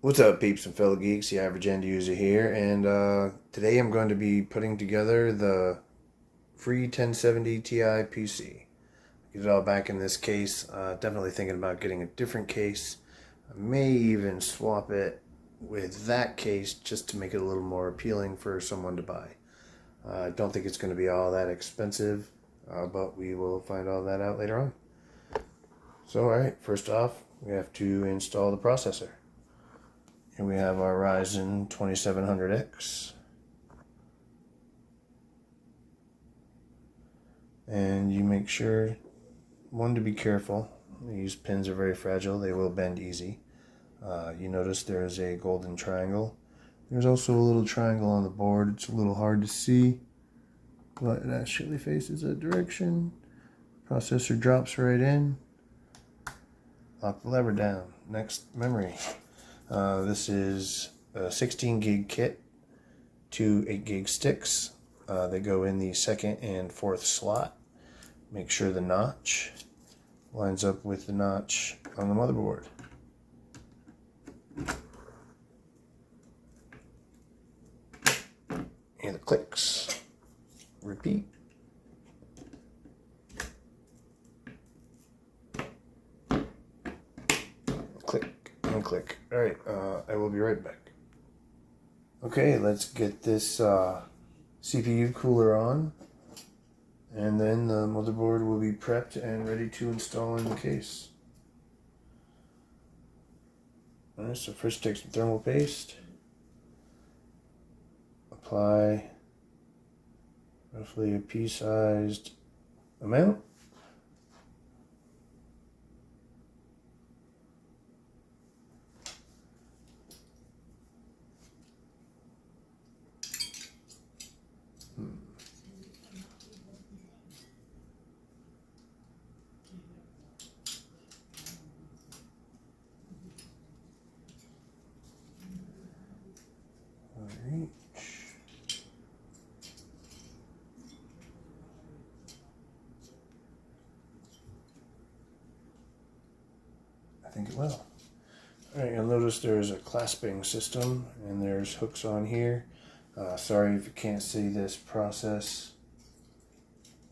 What's up, peeps and fellow geeks? The average end user here, and today I'm going to be putting together the free 1070 Ti PC. Get it all back in this case. Definitely thinking about getting a different case. I may even swap it with that case just to make it a little more appealing for someone to buy. I don't think it's going to be all that expensive, but we will find all that out later on. So, alright, first off, we have to install the processor. Here we have our Ryzen 2700X. And you make sure, one, to be careful. These pins are very fragile. They will bend easy. You notice there's a golden triangle. There's also a little triangle on the board. It's a little hard to see, but it actually faces that direction. Processor drops right in. Lock the lever down. Next, memory. This is a 16 gig kit, 2 8 gig sticks. They go in the second and fourth slot. Make sure the notch lines up with the notch on the motherboard. And the clicks. Repeat. Click and click. Alright, I will be right back. Okay, let's get this CPU cooler on, and then the motherboard will be prepped and ready to install in the case. Alright, so first take some thermal paste, apply roughly a pea-sized amount. Alright. I think it will. Alright, you'll notice there's a clasping system and there's hooks on here. Sorry if you can't see this process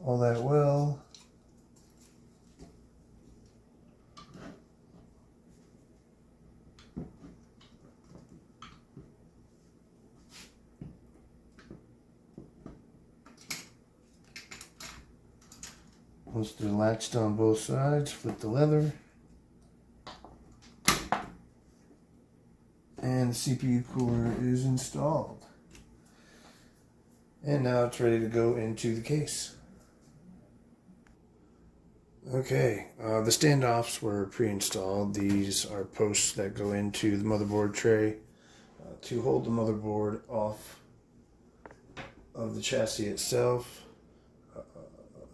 all that well. Once they're latched on both sides, flip the leather. And the CPU cooler is installed. And now it's ready to go into the case. Okay, the standoffs were pre-installed. These are posts that go into the motherboard tray to hold the motherboard off of the chassis itself.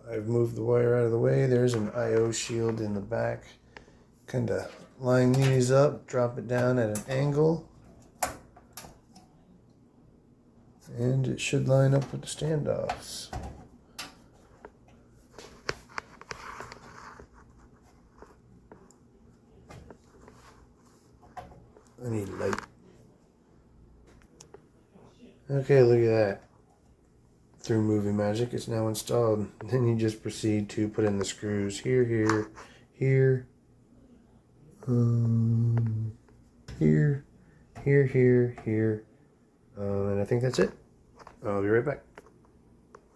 I've moved the wire out of the way. There's an I/O shield in the back. Kind of line these up, drop it down at an angle, and it should line up with the standoffs. I need light. Okay, look at that. Through movie magic, it's now installed. Then you just proceed to put in the screws here, here, here, here, here, and I think that's it. I'll be right back.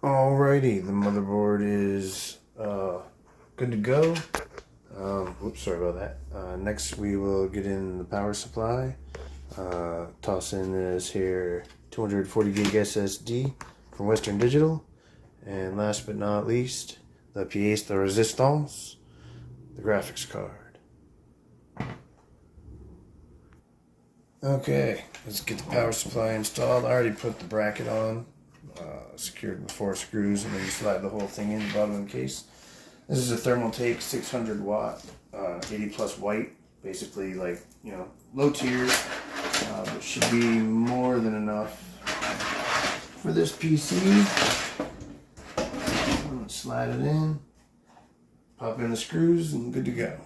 Alrighty, the motherboard is good to go. Whoops, sorry about that. Next we will get in the power supply. Toss in this here 240 gig SSD from Western Digital. And last but not least, the pièce de résistance, the graphics card. Okay, let's get the power supply installed. I already put the bracket on, secured with 4 screws, and then you slide the whole thing in the bottom of the case. This is a Thermaltake 600 watt, 80 plus white, basically like, you know, low tier, but should be more than enough for this PC. I'm gonna slide it in, pop in the screws, and good to go.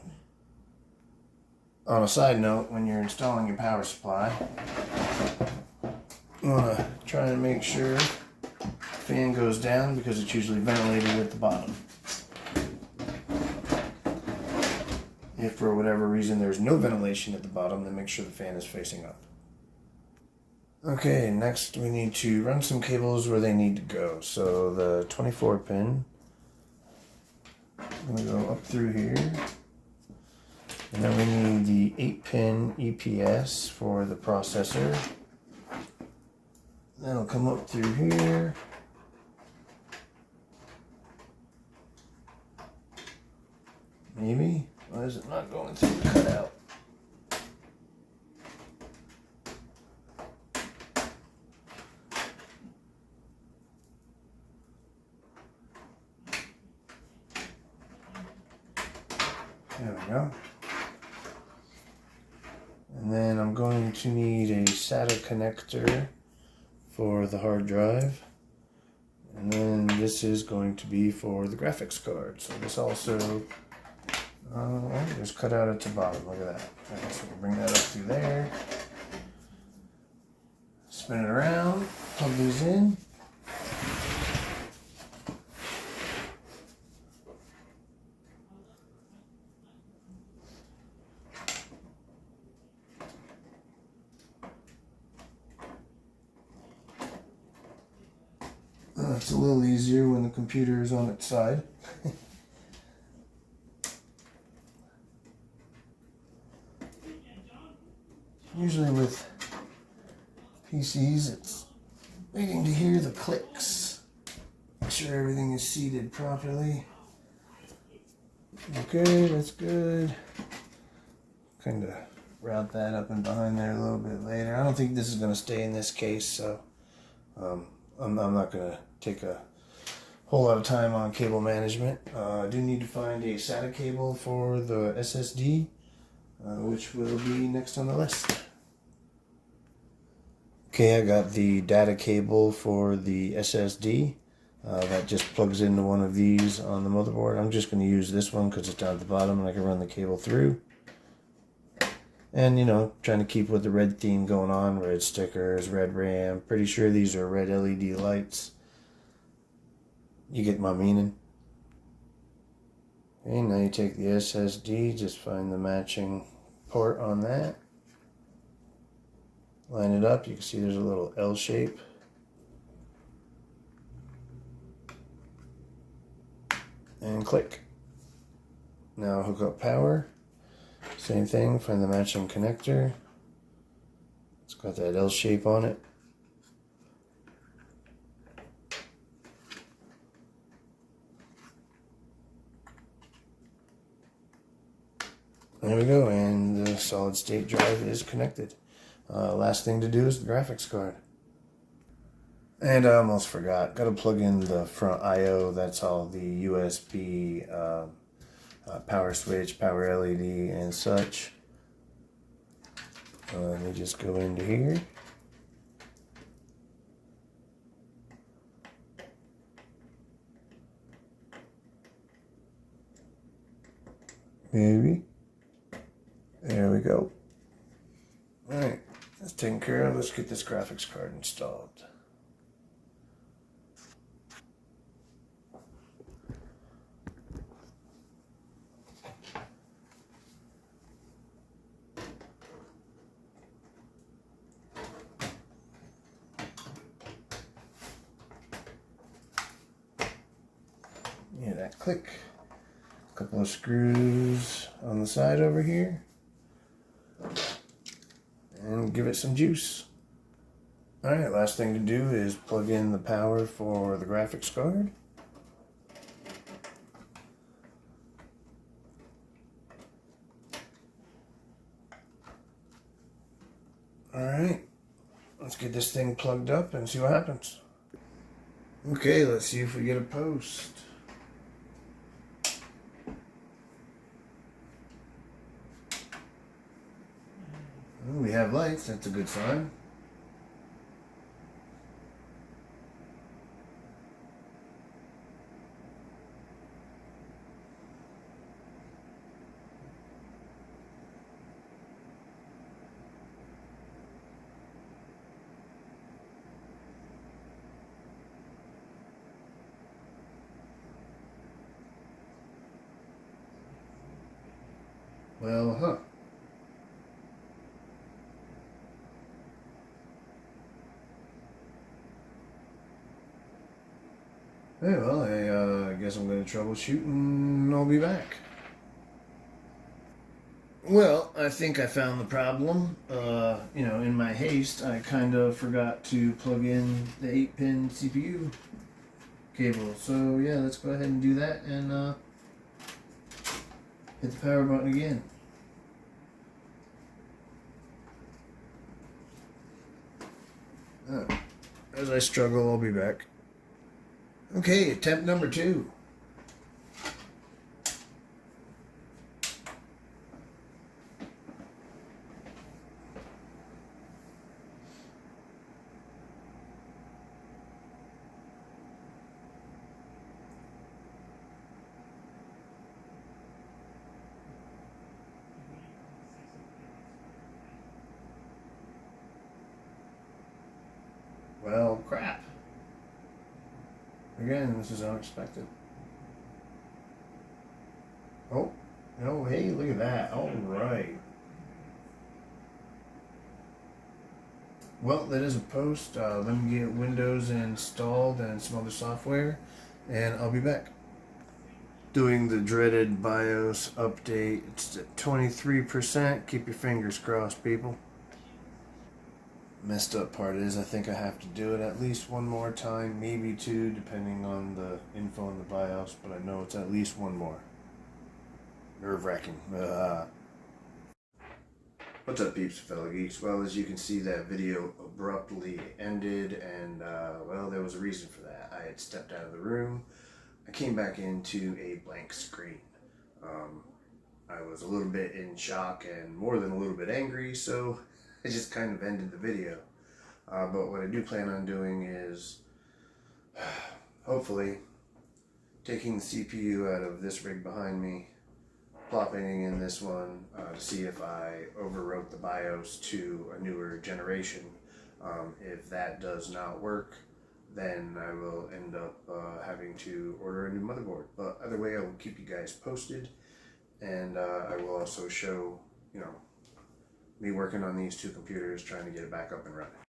On a side note, when you're installing your power supply, you want to try and make sure the fan goes down because it's usually ventilated at the bottom. If for whatever reason there's no ventilation at the bottom, then make sure the fan is facing up. Okay, next we need to run some cables where they need to go. So the 24 pin, I'm going to go up through here. And then we need the 8-pin EPS for the processor. That'll come up through here. Maybe? Why is it not going through the cutout? There we go. And then I'm going to need a SATA connector for the hard drive. And then this is going to be for the graphics card. So this also there's cut out at the bottom. Look at that. Alright, so we'll bring that up through there. Spin it around, plug these in. It's a little easier when the computer is on its side. Usually with PCs, it's waiting to hear the clicks. Make sure everything is seated properly. Okay, that's good. Kind of route that up and behind there a little bit later. I don't think this is going to stay in this case, so I'm not going to take a whole lot of time on cable management. I do need to find a SATA cable for the SSD, which will be next on the list. Okay, I got the data cable for the SSD. That just plugs into one of these on the motherboard. I'm just going to use this one because it's down at the bottom and I can run the cable through. And, you know, trying to keep with the red theme going on, red stickers, red RAM. Pretty sure these are red LED lights. You get my meaning. Okay, now you take the SSD, just find the matching port on that. Line it up, you can see there's a little L shape. And click. Now hook up power. Same thing, find the matching connector. It's got that L shape on it. There we go, and the solid state drive is connected. Last thing to do is the graphics card. And I almost forgot, gotta plug in the front I/O. That's all the USB, power switch, power LED, and such. Let me just go into here. Maybe. There we go. Alright, that's taken care of. Let's get this graphics card installed. Yeah, that click. A couple of screws on the side over here. And give it some juice. Alright, last thing to do is plug in the power for the graphics card. Alright, let's get this thing plugged up and see what happens. Okay, let's see if we get a post. Well, we have lights, that's a good sign. Well, huh. Hey, well, I guess I'm going to troubleshoot and I'll be back. Well, I think I found the problem. In my haste, I kind of forgot to plug in the 8-pin CPU cable. So, yeah, let's go ahead and do that and hit the power button again. Oh, as I struggle, I'll be back. Okay, attempt number 2. Well, crap. Again, this is unexpected. Oh, no, hey, look at that. All right. Well, that is a post. Let me get Windows installed and some other software, and I'll be back. Doing the dreaded BIOS update. It's at 23%. Keep your fingers crossed, people. Messed up part is I think I have to do it at least one more time, maybe two, depending on the info in the BIOS, but I know it's at least one more. Nerve wracking. What's up, peeps, fellow geeks? Well, as you can see, that video abruptly ended, and well, there was a reason for that. I had stepped out of the room. I came back into a blank screen. I was a little bit in shock and more than a little bit angry, so I just kind of ended the video. But what I do plan on doing is hopefully taking the CPU out of this rig behind me, plopping in this one to see if I overwrote the BIOS to a newer generation. If that does not work, then I will end up having to order a new motherboard. But either way, I will keep you guys posted, and I will also show, me working on these two computers, trying to get it back up and running.